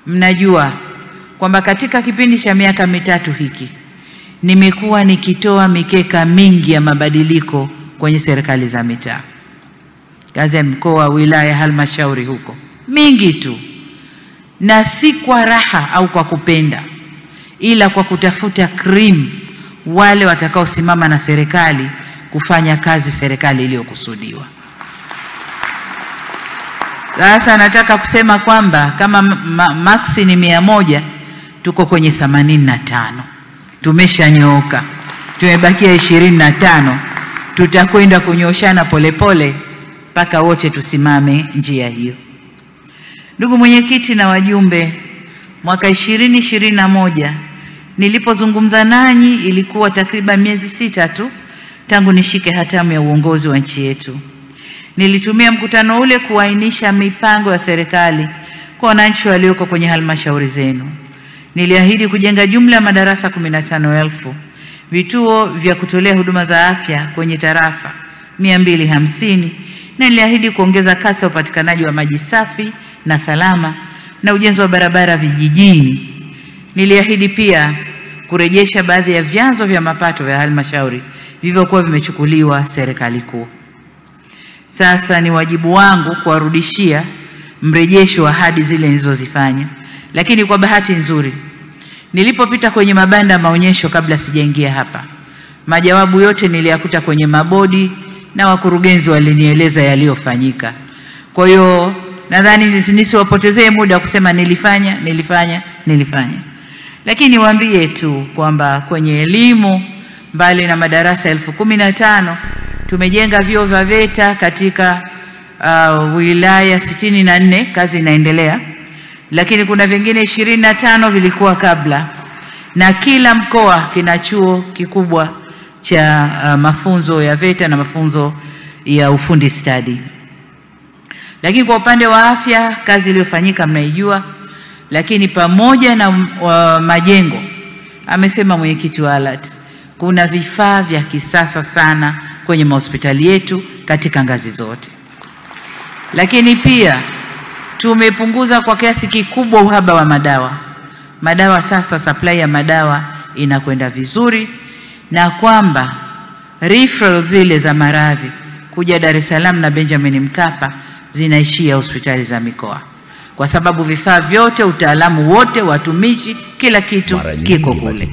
mnajua kwamba katika kipindi cha miaka mitatu hiki nimekuwa nikitoa mikeka mingi ya mabadiliko kwenye serikali za mitaa, ngazi ya mkoa, wilaya, halmashauri, huko mingi tu, na si kwa raha au kwa kupenda, ila kwa kutafuta cream wale watakaosimama na serikali kufanya kazi serikali iliyokusudiwa. Sasa nataka kusema kwamba kama maxi ni 100, tuko kwenye 85. Tumeshanyooka. Tumebakia 25. Tutakwenda kunyoshana polepole mpaka wote tusimame njia hiyo. Ndugu mwenyekiti na wajumbe, mwaka 2021 nilipozungumza nanyi ilikuwa takriban miezi 6 tu tangu nishike hatamu ya uongozi wa nchi yetu. Nilitumia mkutano ule kuainisha mipango ya serikali kwa wananchi walioko kwenye halmashauri zenu. Niliahidi kujenga jumla ya madarasa 15,000, vituo vya kutolea huduma za afya kwenye tarafa 250, na niliahidi kuongeza kasi ya upatikanaji wa maji safi na salama na ujenzi wa barabara vijijini. Niliahidi pia kurejesha baadhi ya vyanzo vya mapato vya halmashauri vilivyokuwa vimechukuliwa serikali kuu. Sasa ni wajibu wangu kuwarudishia mrejesho wa ahadi zile nilizozifanya. Lakini kwa bahati nzuri, nilipopita kwenye mabanda maonyesho kabla sijaingia hapa, majawabu yote niliyakuta kwenye mabodi na wakurugenzi walinieleza yaliyofanyika. Kwa hiyo nadhani nisiwapotezee muda kusema nilifanya. Lakini niwaambie tu kwamba kwenye elimu, mbali na madarasa 15,000, tumejenga vyuo vya VETA katika wilaya 64, kazi inaendelea. Lakini kuna vingine 25 vilikuwa kabla, na kila mkoa kina chuo kikubwa cha mafunzo ya VETA na mafunzo ya ufundi stadi. Lakini kwa upande wa afya, kazi iliyofanyika mnaijua. Lakini pamoja na majengo, amesema mwenyekiti wa ALAT, kuna vifaa vya kisasa sana kwenye mahospitali yetu katika ngazi zote. Lakini pia tumepunguza kwa kiasi kikubwa uhaba wa madawa. Sasa supply ya madawa inakwenda vizuri, na kwamba referral zile za maradhi kuja Dar es Salaam na Benjamin Mkapa zinaishia hospitali za mikoa, kwa sababu vifaa vyote, utaalamu wote, watumishi, kila kitu kiko kule.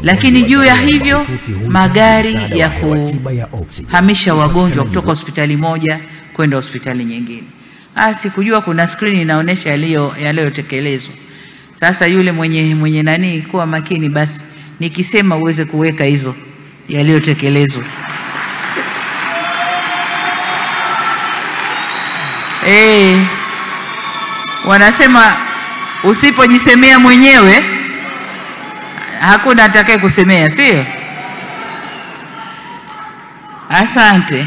Lakini juu ya hivyo, magari ya kuhamisha wagonjwa kutoka hospitali moja kwenda hospitali nyingine. Sikujua kuna screen inaonyesha yaliyotekelezwa. Sasa yule mwenye nani, kuwa makini basi nikisema uweze kuweka hizo yaliyotekelezwa. Wanasema usipojisemea mwenyewe hakuna atakaye kusemea, sio? Asante.